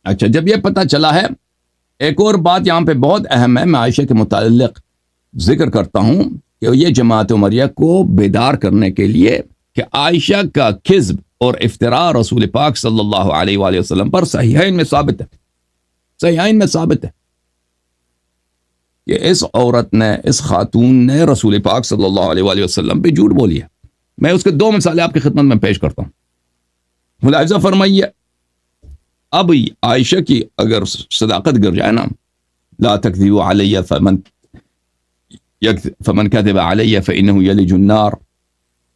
اچھا، جب یہ پتہ چلا ہے، ایک اور بات یہاں پہ بہت اہم ہے، میں عائشہ کے متعلق ذکر کرتا ہوں کہ یہ جماعت عمریہ کو بیدار کرنے کے لیے کہ عائشہ کا کذب اور افتراء رسول پاک صلی اللہ علیہ وآلہ وسلم پر صحیحین میں ثابت ہے، صحیحین میں ثابت ہے کہ اس عورت نے، اس خاتون نے رسول پاک صلی اللہ علیہ وآلہ وسلم پہ جھوٹ بولی ہے۔ میں اس کے 2 مثالیں آپ کی خدمت میں پیش کرتا ہوں۔ ملاحظہ فرمائیے، اب عائشہ کی اگر صداقت گر جائے نا، لا تکذبوا علی فمن کذب علی فانہ یلج النار،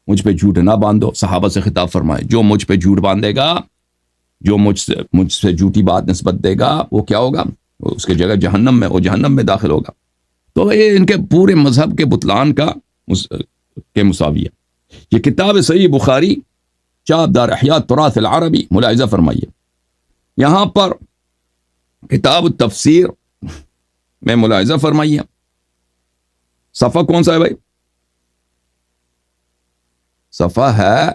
مجھ پہ جھوٹ نہ باندھو، صحابہ سے خطاب فرمائے، جو مجھ پہ جھوٹ باندھے گا، جو مجھ سے جھوٹی بات نسبت دے گا، وہ کیا ہوگا؟ اس کی جگہ جہنم میں، وہ جہنم میں داخل ہوگا۔ تو یہ ان کے پورے مذہب کے بطلان کے مساوی ہے۔ یہ کتاب صحیح بخاری، چاپ دار احیاء تراث العربی، ملاحظہ فرمائیے، یہاں پر کتاب التفسیر میں ملاحظہ فرمائیے، صفحہ کون سا ہے بھائی؟ صفحہ ہے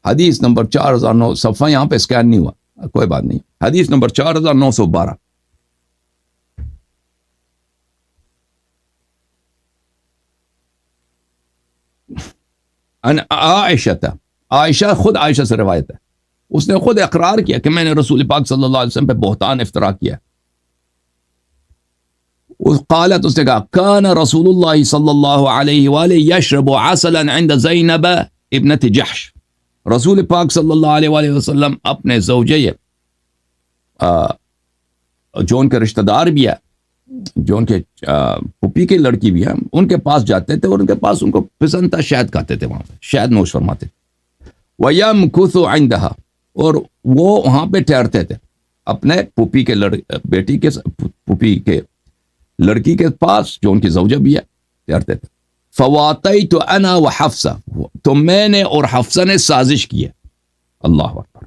حدیث نمبر 4009، صفحہ یہاں پہ اسکین نہیں ہوا، کوئی بات نہیں، حدیث نمبر 4912۔ عائشہ خود عائشہ سے روایت ہے، اس نے خود اقرار کیا کہ میں نے رسول پاک صلی اللہ علیہ وسلم پہ بہتان افترا کیا۔ قالت، اس نے کہا، کان رسول اللہ صلی اللہ علیہ وآلہ یشرب عسلا عند زینب ابنت جحش، رسول پاک صلی اللہ علیہ وآلہ وسلم اپنے زوجہ جو ان کے رشتہ دار بھی ہے، جو ان کے پھوپھی کی لڑکی بھی ہے، ان کے پاس جاتے تھے اور ان کے پاس ان کو پسند تھا، شہد کھاتے تھے، وہاں پہ شہد نوش فرماتے تھے۔ وَيَمْكُثُ عِنْدَهَا، اور وہ وہاں پہ ٹھہرتے تھے اپنے پھوپھی کے بیٹی کے پھوپھی کے لڑکی کے پاس، جو ان کی زوجہ بھی ہے، ٹھہرتے تھے۔ فَوَاطَيْتُ أَنَا وَحَفْصَةُ، تو میں نے اور حفصہ نے سازش کی ہے، اللہ اکبر،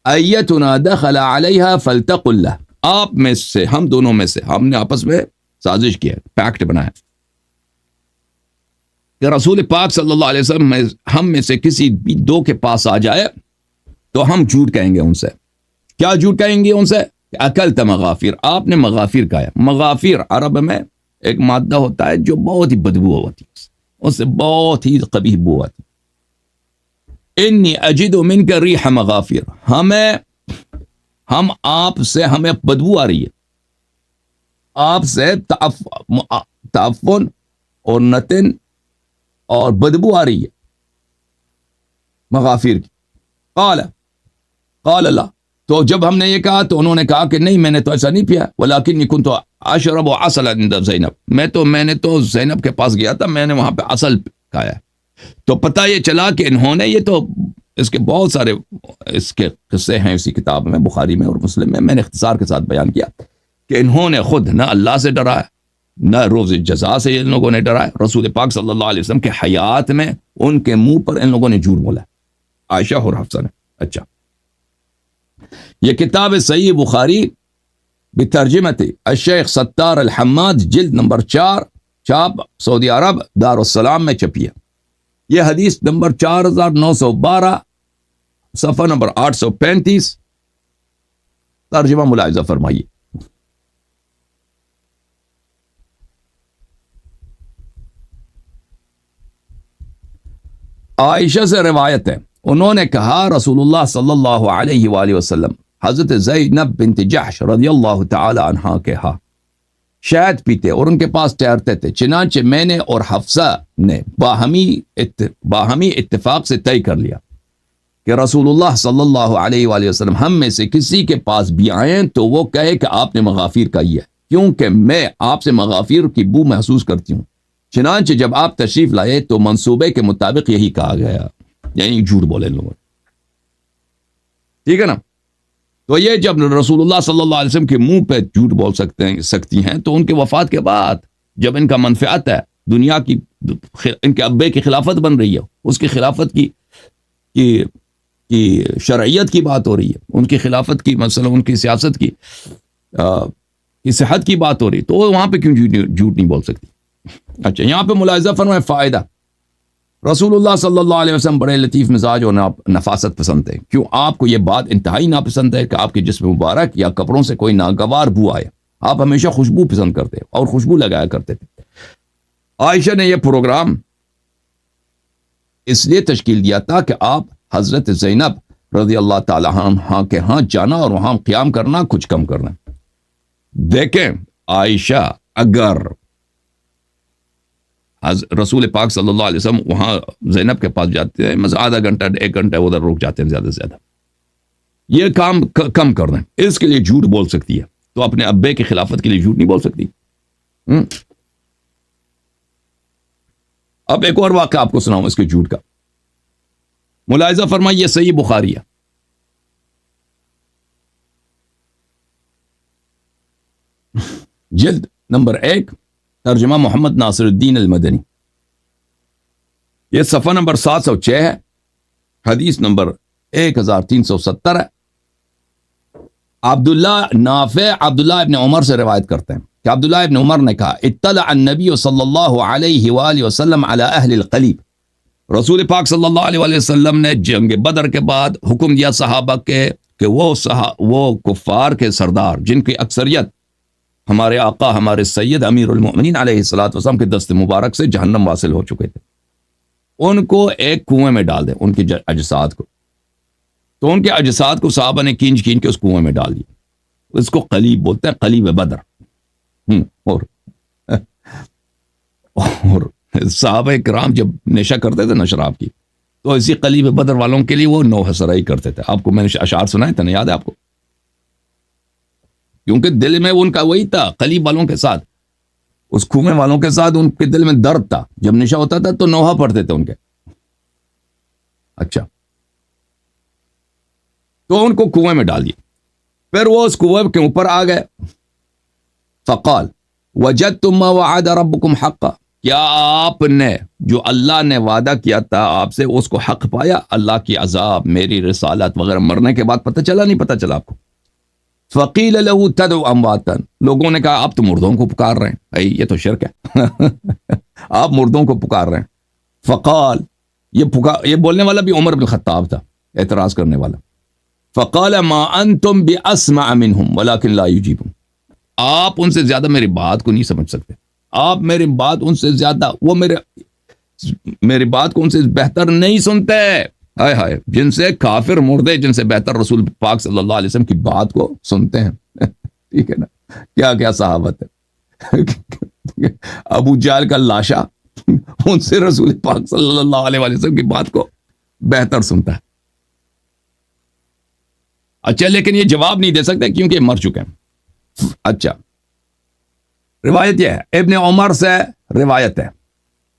أَيَّتُنَا دَخَلَ عَلَيْهَا فَلْتَقُلْ لَهُ، آپ میں سے، ہم دونوں میں سے، ہم نے آپس میں سازش کی ہے، پیکٹ بنایا کہ رسول پاک صلی اللہ علیہ وسلم ہم میں سے کسی بھی 2 کے پاس آ جائے تو ہم جھوٹ کہیں گے ان سے۔ کیا جھوٹ کہیں گے ان سے؟ کہ اکلت مغافیر، آپ نے مغافیر کھایا۔ مغافیر عرب میں ایک مادہ ہوتا ہے جو بہت ہی بدبو ہوتی ہے، اس سے بہت ہی قبیح بو آتی ہے۔ انی اجد منک ریح مغافیر، ہم آپ سے، ہمیں بدبو آ رہی ہے، آپ سے تعفن اور نتن اور بدبو آ رہی ہے مغافیر کی۔ قال لا، تو جب ہم نے یہ کہا تو انہوں نے کہا کہ نہیں، میں نے تو ایسا نہیں پیا، ولکنی کنت اشرب عسلا عند زینب، میں نے تو زینب کے پاس گیا تھا، میں نے وہاں پہ عسل کھایا۔ تو پتہ یہ چلا کہ انہوں نے، یہ تو اس کے بہت سارے اس کے قصے ہیں اسی کتاب میں، بخاری میں اور مسلم میں نے اختصار کے ساتھ بیان کیا کہ انہوں نے خود نہ اللہ سے ڈرایا، نہ روز جزا سے ان لوگوں نے ڈرایا، رسول پاک صلی اللہ علیہ وسلم کے حیات میں ان کے منہ پر ان لوگوں نے جھوٹ بولا، عائشہ اور حفصہ نے۔ اچھا، یہ کتاب صحیح بخاری بترجمت الشیخ ستار الحماد، جلد نمبر 4، چاپ سعودی عرب دار السلام میں چھپی ہے۔ یہ حدیث نمبر 4912، صفحہ نمبر 835، ترجمہ ملاحظہ فرمائیے۔ عائشہ سے روایت ہے، انہوں نے کہا رسول اللہ صلی اللہ علیہ وآلہ وسلم حضرت زینب بنت جحش رضی اللہ تعالی عنہا کے ہاں شہد پیتے اور ان کے پاس ٹھہرتے تھے، چنانچہ میں نے اور حفصہ نے باہمی اتفاق سے طے کر لیا کہ رسول اللہ صلی اللہ علیہ وآلہ وسلم ہم میں سے کسی کے پاس بھی آئیں تو وہ کہے کہ آپ نے مغافیر کہی ہے، کیونکہ میں آپ سے مغافیر کی بو محسوس کرتی ہوں۔ چنانچہ جب آپ تشریف لائے تو منصوبے کے مطابق یہی کہا گیا، یعنی جھوٹ بولے لوگوں، ٹھیک ہے نا۔ تو یہ جب رسول اللہ صلی اللہ علیہ وسلم کے منہ پہ جھوٹ بول سکتی ہیں تو ان کے وفات کے بعد جب ان کا منفعت ہے دنیا کی، ان کے ابے کی خلافت بن رہی ہے، اس کی خلافت کی شرعیت کی بات ہو رہی ہے، ان کی خلافت کی، مثلا ان کی سیاست کی صحت کی بات ہو رہی ہے، تو وہاں پہ کیوں جھوٹ نہیں بول سکتی؟ اچھا، یہاں پہ ملاحظہ فرمائے فائدہ، رسول اللہ صلی اللہ علیہ وسلم بڑے لطیف مزاج اور نفاست پسند تھے. کیوں؟ آپ کو یہ بات انتہائی ناپسند ہے کہ آپ کے جسم مبارک یا کپڑوں سے کوئی ناگوار بو آئے. آپ ہمیشہ خوشبو پسند کرتے اور خوشبو لگایا کرتے تھے. عائشہ نے یہ پروگرام اس لیے تشکیل دیا تھا کہ آپ حضرت زینب رضی اللہ تعالی عنہا کے ہاں جانا اور وہاں قیام کرنا کچھ کم کرنا. دیکھیں عائشہ اگر رسول پاک صلی اللہ علیہ وسلم وہاں زینب کے پاس جاتے ہیں، آدھا گھنٹہ 1 گھنٹہ ادھر رک جاتے ہیں زیادہ سے زیادہ، یہ کام کم کر دیں. اس کے لیے جھوٹ بول سکتی ہے تو اپنے ابے کی خلافت کے لیے جھوٹ نہیں بول سکتی. اب ایک اور واقعہ آپ کو سناؤں اس کے جھوٹ کا. ملاحظہ فرمائیے، یہ صحیح بخاری ہے. جلد نمبر 1، ترجمہ محمد ناصر الدین المدنی. یہ صفحہ نمبر 706 ہے، حدیث نمبر 1370 ہے. عبداللہ ابن عمر سے روایت کرتے ہیں کہ عبداللہ ابن عمر نے کہا اطلع النبی صلی اللہ علیہ وآلہ وسلم علی اہل القلیب. رسول پاک صلی اللہ علیہ وآلہ وسلم نے جنگ بدر کے بعد حکم دیا صحابہ کے کہ وہ کفار کے سردار جن کی اکثریت ہمارے آقا ہمارے سید امیر المؤمنین علیہ الصلوۃ والسلام کے دست مبارک سے جہنم واصل ہو چکے تھے، ان کو ایک کنویں میں ڈال دیں، ان کے اجساد کو. تو ان کے اجساد کو صحابہ نے کینچ کے اس کنویں میں ڈال دیا. اس کو قلیب بولتے ہیں، قلیب بدر. اور صحابہ کرام جب نشہ کرتے تھے نا شراب کی، تو اسی قلیب بدر والوں کے لیے وہ نوحہ سرائی کرتے تھے. آپ کو میں نے اشعار سنائے تھے نا، یاد ہے آپ کو؟ کیونکہ دل میں ان کا وہی تھا، قلیب والوں کے ساتھ، اس کنویں والوں کے ساتھ ان کے دل میں درد تھا. جب نشہ ہوتا تھا تو نوحہ پڑھتے تھے ان کے. اچھا، تو ان کو کنویں میں ڈال دیا. پھر وہ اس کنویں کے اوپر آ گئے. فقال وجدتم ما وعد ربكم حقا، کیا آپ نے جو اللہ نے وعدہ کیا تھا آپ سے اس کو حق پایا؟ اللہ کی عذاب، میری رسالت وغیرہ مرنے کے بعد پتہ چلا نہیں پتہ چلا آپ کو؟ فقیل له تدعو امواتا، لوگوں نے کہا آپ تو مردوں کو پکار رہے ہیں. یہ تو شرک ہے. آپ مردوں کو پکار رہے ہیں. فقال، یہ بولنے والا بھی عمر بن الخطاب تھا، اعتراض کرنے والا. فقال ما انتم باسمع منهم ولكن لا يجيبون، آپ ان سے زیادہ میری بات کو نہیں سمجھ سکتے. آپ میری بات ان سے زیادہ، وہ میری بات کو ان سے بہتر نہیں سنتے. ہائے ہائے، جن سے کافر مردے جن سے بہتر رسول پاک صلی اللہ علیہ وسلم کی بات کو سنتے ہیں. ٹھیک ہے نا؟ کیا کیا صحابت ہے. ابو جہل کا لاشا ان سے رسول پاک صلی اللہ علیہ وسلم کی بات کو بہتر سنتا ہے. اچھا، لیکن یہ جواب نہیں دے سکتے کیونکہ یہ مر چکے ہیں. اچھا، روایت یہ ہے، ابن عمر سے روایت ہے،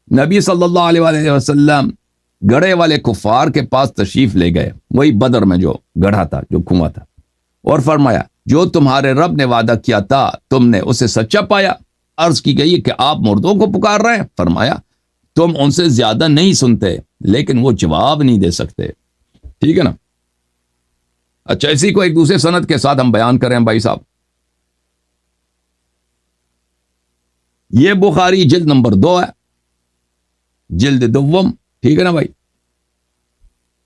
نبی صلی اللہ علیہ وآلہ وسلم گڑھے والے کفار کے پاس تشریف لے گئے، وہی بدر میں جو گڑھا تھا، جو کنواں تھا، اور فرمایا جو تمہارے رب نے وعدہ کیا تھا تم نے اسے سچا پایا؟ عرض کی گئی کہ آپ مردوں کو پکار رہے ہیں. فرمایا تم ان سے زیادہ نہیں سنتے لیکن وہ جواب نہیں دے سکتے. ٹھیک ہے نا؟ اچھا، اسی کو ایک دوسرے سند کے ساتھ ہم بیان کریں بھائی صاحب. یہ بخاری جلد نمبر 2 ہے، جلد دوم. ٹھیک ہے نا بھائی؟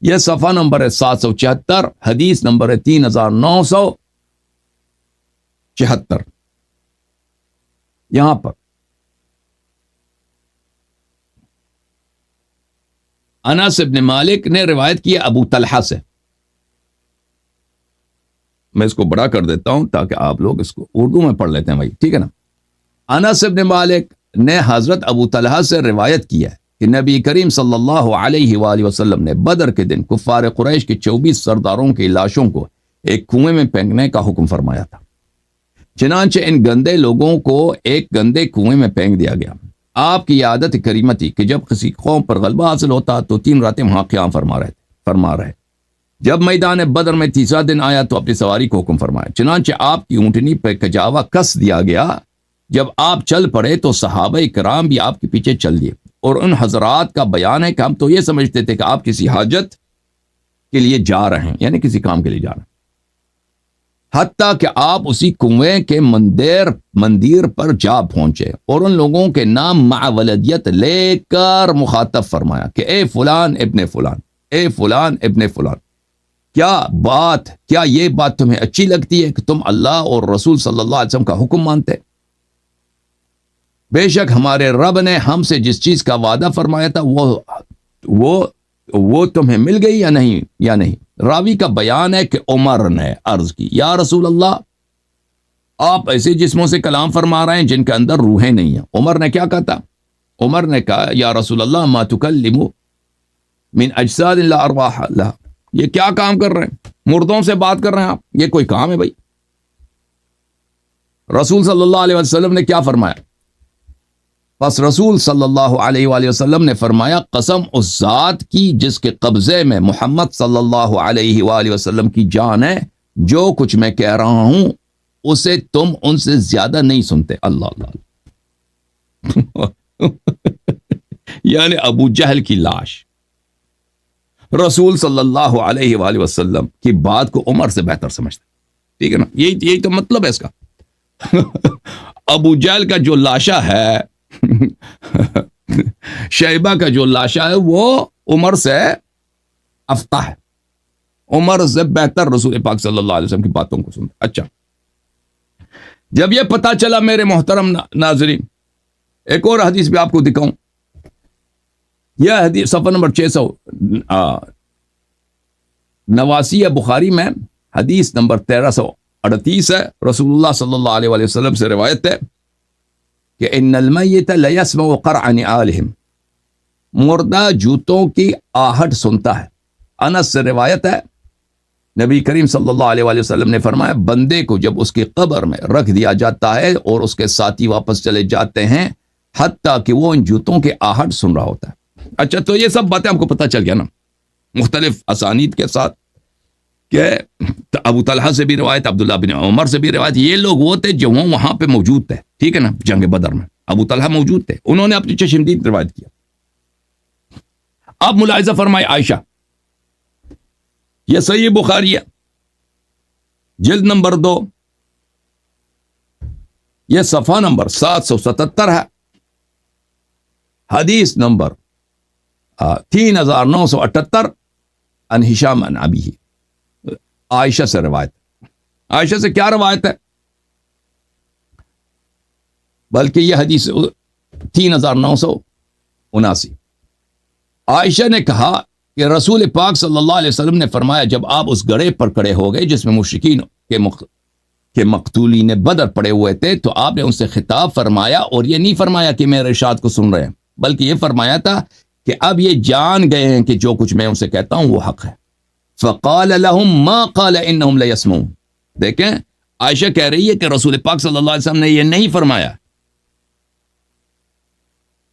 یہ صفحہ نمبر ہے 774، حدیث نمبر ہے 3974. یہاں پر انس بن مالک نے روایت کی ابو طلحہ سے. میں اس کو بڑا کر دیتا ہوں تاکہ آپ لوگ اس کو اردو میں پڑھ لیتے ہیں بھائی. ٹھیک ہے نا؟ انس بن مالک نے حضرت ابو طلحہ سے روایت کیا ہے کہ نبی کریم صلی اللہ علیہ وآلہ وسلم نے بدر کے دن کفار قریش کے 24 سرداروں کی لاشوں کو ایک کنویں میں پھینکنے کا حکم فرمایا تھا. چنانچہ ان گندے لوگوں کو ایک گندے کنویں میں پھینک دیا گیا. آپ کی عادت کریمہ تھی کہ جب کسی قوم پر غلبہ حاصل ہوتا تو 3 راتیں وہاں قیام فرما رہے. جب میدان بدر میں تیسرا دن آیا تو اپنی سواری کو حکم فرمایا. چنانچہ آپ کی اونٹنی پہ کجاوا کس دیا گیا. جب آپ چل پڑے تو صحابہ کرام بھی آپ کے پیچھے چل دیے. اور ان حضرات کا بیان ہے کہ ہم تو یہ سمجھتے تھے کہ آپ کسی حاجت کے لیے جا رہے ہیں، یعنی کسی کام کے لیے جا رہے ہیں. حتیٰ کہ آپ اسی کنویں کے مندیر پر جا پہنچے اور ان لوگوں کے نام مع ولدیت لے کر مخاطب فرمایا کہ اے فلان ابن فلان، اے فلان ابن فلان، کیا یہ بات تمہیں اچھی لگتی ہے کہ تم اللہ اور رسول صلی اللہ علیہ وسلم کا حکم مانتے؟ بے شک ہمارے رب نے ہم سے جس چیز کا وعدہ فرمایا تھا وہ تمہیں مل گئی یا نہیں؟ راوی کا بیان ہے کہ عمر نے عرض کی، یا رسول اللہ، آپ ایسے جسموں سے کلام فرما رہے ہیں جن کے اندر روحیں نہیں ہیں۔ عمر نے کیا کہا تھا؟ عمر نے کہا، یا رسول اللہ، ما تکلم من اجساد لا ارواح لها، یہ کیا کام کر رہے ہیں؟ مردوں سے بات کر رہے ہیں آپ، یہ کوئی کام ہے بھائی؟ رسول صلی اللہ علیہ وسلم نے کیا فرمایا؟ پس رسول صلی اللہ علیہ وآلہ وسلم نے فرمایا، قسم اس ذات کی جس کے قبضے میں محمد صلی اللہ علیہ وآلہ وسلم کی جان ہے، جو کچھ میں کہہ رہا ہوں اسے تم ان سے زیادہ نہیں سنتے۔ اللہ اللہ یعنی ابو جہل کی لاش رسول صلی اللہ علیہ وآلہ وسلم کی بات کو عمر سے بہتر سمجھتا، ٹھیک ہے نا؟ یہی تو مطلب ہے اس کا۔ ابو جہل کا جو لاشا ہے، شیبہ کا جو لاشا ہے، وہ عمر سے افتا ہے، عمر سے بہتر رسول پاک صلی اللہ علیہ وسلم کی باتوں کو سنتا۔ اچھا، جب یہ پتا چلا میرے محترم ناظرین، ایک اور حدیث بھی آپ کو دکھاؤں۔ یہ حدیث صفحہ نمبر 689 بخاری میں حدیث نمبر 1338 ہے۔ رسول اللہ صلی اللہ علیہ وآلہ وسلم سے روایت ہے کہ ان المیت لیسمع قرع نعالہم، مردہ جوتوں کی آہٹ سنتا ہے۔ انس سے روایت ہے، نبی کریم صلی اللہ علیہ وآلہ وسلم نے فرمایا، بندے کو جب اس کی قبر میں رکھ دیا جاتا ہے اور اس کے ساتھی واپس چلے جاتے ہیں، حتیٰ کہ وہ ان جوتوں کے آہٹ سن رہا ہوتا ہے۔ اچھا، تو یہ سب باتیں آپ کو پتہ چل گیا نا، مختلف اسانید کے ساتھ، کہ ابو طلحہ سے بھی روایت، عبداللہ بن عمر سے بھی روایت۔ یہ لوگ وہ تھے جو وہاں پہ موجود تھے، ٹھیک ہے نا؟ جنگ بدر میں ابو طلحہ موجود تھے، انہوں نے اپنی چشمدید روایت کیا۔ اب ملاحظہ فرمائے عائشہ، یہ صحیح بخاری ہے، جلد نمبر 2، یہ صفحہ نمبر 777 ہے، حدیث نمبر 3978، عن ہشام عن ابیہ، عائشہ سے روایت۔ عائشہ سے کیا روایت ہے؟ بلکہ یہ حدیث 3979، عائشہ نے کہا کہ رسول پاک صلی اللہ علیہ وسلم نے فرمایا، جب آپ اس گڑھے پر کھڑے ہو گئے جس میں مشرکین کے مقتولین بدر پڑے ہوئے تھے، تو آپ نے ان سے خطاب فرمایا، اور یہ نہیں فرمایا کہ میرے ارشاد کو سن رہے ہیں، بلکہ یہ فرمایا تھا کہ اب یہ جان گئے ہیں کہ جو کچھ میں ان سے کہتا ہوں وہ حق ہے۔ فقال لهم ما قال انهم لا يسمعون۔ دیکھیں، عائشہ کہہ رہی ہے کہ رسول پاک صلی اللہ علیہ وسلم نے یہ نہیں فرمایا۔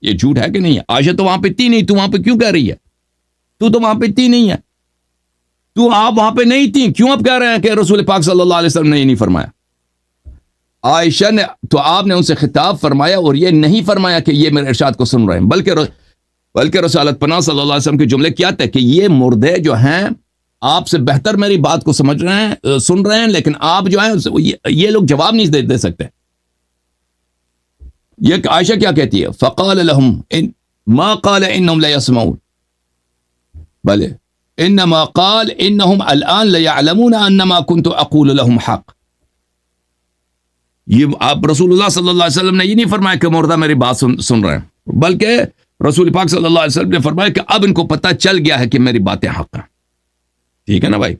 یہ جھوٹ ہے کہ نہیں ہے؟ عائشہ تو وہاں پہ تھی نہیں، تو وہاں پہ کیوں کہہ رہی ہے؟ تو وہاں پہ تھی نہیں ہے، تو آپ وہاں پہ نہیں تھی، کیوں آپ کہہ رہے ہیں کہ رسول پاک صلی اللہ علیہ وسلم نے یہ نہیں فرمایا؟ عائشہ نے تو آپ نے ان سے خطاب فرمایا اور یہ نہیں فرمایا کہ یہ میرے ارشاد کو سن رہے ہیں، بلکہ رسالت پناہ صلی اللہ علیہ وسلم کے جملے کیا تھے کہ یہ مردے جو ہیں آپ سے بہتر میری بات کو سمجھ رہے ہیں، سن رہے ہیں، لیکن آپ جو ہیں یہ لوگ جواب نہیں دے سکتے۔ یہ عائشہ کیا کہتی ہے؟ فقال لهم ما قال انهم لا يسمعون بل انما قال انهم الان لا يعلمون ان ما كنت اقول لهم حق۔ یہ آپ رسول اللہ صلی اللہ علیہ وسلم نے یہ نہیں فرمایا کہ مردہ میری بات سن رہے ہیں، بلکہ رسول پاک صلی اللہ علیہ وسلم نے فرمایا کہ اب ان کو پتہ چل گیا ہے کہ میری باتیں حق ہیں۔ ٹھیک ہے نا بھائی؟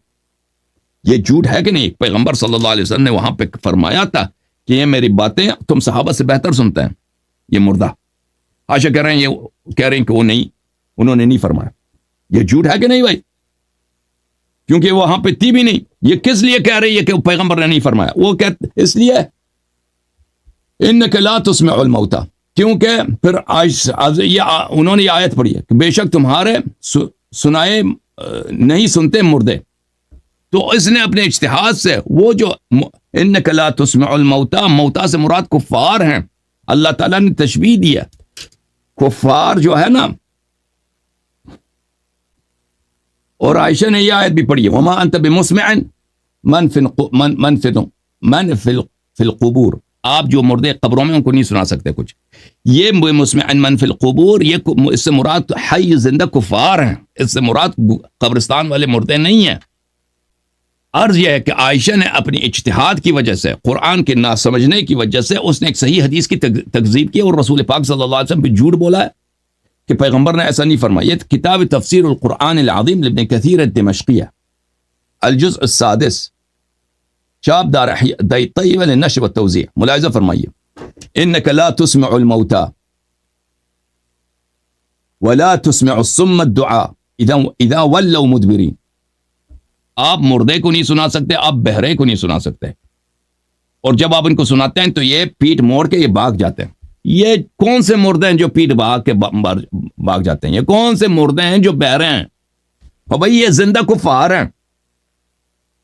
یہ جھوٹ ہے کہ نہیں؟ پیغمبر صلی اللہ علیہ وسلم نے وہاں پہ فرمایا تھا کہ یہ میری باتیں تم صحابہ سے بہتر سنتے ہیں، یہ مردہ۔ عائشہ کہہ رہے ہیں کہ وہ نہیں، انہوں نے نہیں فرمایا۔ یہ جھوٹ ہے کہ نہیں بھائی؟ کیونکہ وہ وہاں پہ تھی بھی نہیں۔ یہ کس لیے کہہ رہی ہے کہ پیغمبر نے نہیں فرمایا؟ وہ اس لیے انک لا تسمع الموتى، کیونکہ پھر انہوں نے یہ آیت پڑھی ہے کہ بے شک تمہارے سنائے نہیں سنتے مردے۔ تو اس نے اپنے اجتہاد سے وہ جو انک لا تسمع الموتى، موتى سے مراد کفار ہیں، اللہ تعالیٰ نے تشبیہ دیا، کفار جو ہے نا۔ اور عائشہ نے یہ آیت بھی پڑھی ہے، وما انت بمسمع فی القبور، آپ جو مردے قبروں میں ان کو نہیں سنا سکتے کچھ. یہ مسمع من فی القبور، یہ اس سے مراد حی زندہ کفار ہیں، اس سے مراد قبرستان والے مردے نہیں ہیں. عرض یہ ہے کہ عائشہ نے اپنی اجتہاد کی وجہ سے، قرآن کے نہ سمجھنے کی وجہ سے، اس نے ایک صحیح حدیث کی تکذیب کی اور رسول پاک صلی اللہ علیہ وسلم پہ جھوٹ بولا ہے کہ پیغمبر نے ایسا نہیں فرمایا. یہ کتاب تفسیر القرآن العظیم لابن کثیر الدمشقیہ، الجزء السادس، چاپ دار طیبہ للنشر والتوزیع. ملاحظہ فرمائیے، انک لا تسمع الموتى ولا تسمع الصم الدعاء اذا ولوا مدبرین. آپ مردے کو نہیں سنا سکتے، آپ بہرے کو نہیں سنا سکتے، اور جب آپ ان کو سناتے ہیں تو یہ پیٹ موڑ کے یہ بھاگ جاتے ہیں. یہ کون سے مردے ہیں جو پیٹ بھاگ کے بھاگ جاتے ہیں؟ یہ کون سے مردے ہیں جو بہرے ہیں؟ اور بھائی یہ زندہ کفار ہیں.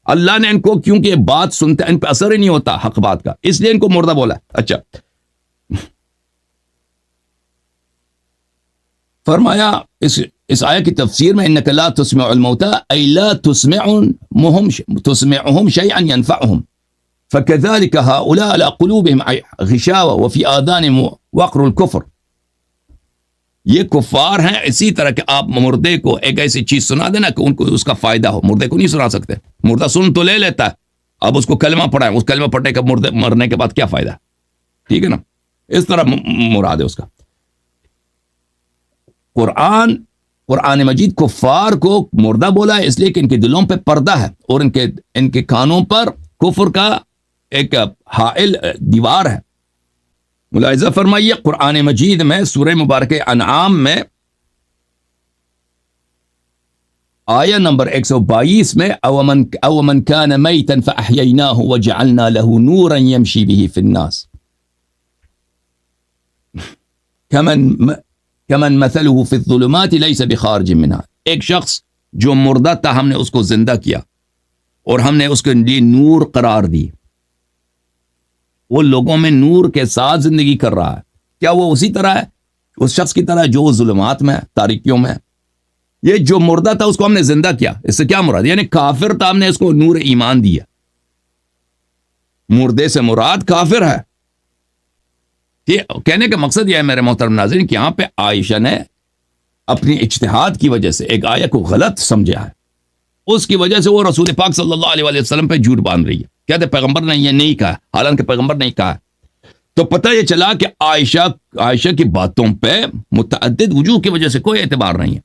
اللہ نے ان کو، کیونکہ یہ بات سنتے ان پہ اثر ہی نہیں ہوتا حق بات کا، اس لیے ان کو مردہ بولا. اچھا، فرمایا اس آیت کی تفسیر میں، انک لا تسمع الموتى ای لا تسمعهم شیئا ينفعهم فكذلك هؤلاء على قلوبهم غشاوة وفي آذانهم وقر الكفر. یہ کفار ہیں اسی طرح کہ آپ مردے کو ایک ایسی چیز سنا دینا کہ ان کو اس کا فائدہ ہو. مردے کو نہیں سنا سکتے، مردہ سن تو لے لیتا ہے، اب اس کو کلمہ پڑھائیں، اس کلمہ پڑھنے کا مرنے کے بعد کیا فائدہ؟ ٹھیک ہے نا، اس طرح مراد ہے اس کا. قرآن مجید کفار کو مردہ بولا ہے اس لیے کہ ان کے دلوں پہ پردہ ہے اور ان کے کانوں پر کفر کا ایک حائل دیوار ہے. ملاحظہ فرمائیے، قرآن مجید میں سورہ مبارکہ انعام میں آیہ نمبر 122 میں اومن کان میتا فاحییناہ وجعلنا له نورا یمشی به فی الناس کمن مثلہ فی الظلمات لیس بخارج منها. ایک شخص جو مردہ تھا، ہم نے اس کو زندہ کیا اور ہم نے اس کے لیے نور قرار دی. وہ لوگوں میں نور کے ساتھ زندگی کر رہا ہے. کیا وہ اسی طرح ہے، اس شخص کی طرح جو ظلمات میں، تاریکیوں میں؟ یہ جو مردہ تھا اس کو ہم نے زندہ کیا. اس سے کیا مراد؟ یعنی کافر تھا، ہم نے اس کو نور ایمان دیا. مردے سے مراد کافر ہے. کہنے کا مقصد یہ ہے میرے محترم ناظرین کہ یہاں پہ عائشہ نے اپنی اجتہاد کی وجہ سے ایک آیت کو غلط سمجھا ہے، اس کی وجہ سے وہ رسول پاک صلی اللہ علیہ وسلم پہ جھوٹ باندھ رہی ہے. کہتے پیغمبر نے یہ نہیں کہا، حالانکہ پیغمبر نے کہا. تو پتہ یہ چلا کہ عائشہ کی باتوں پہ متعدد وجوہ کی وجہ سے کوئی اعتبار نہیں ہے.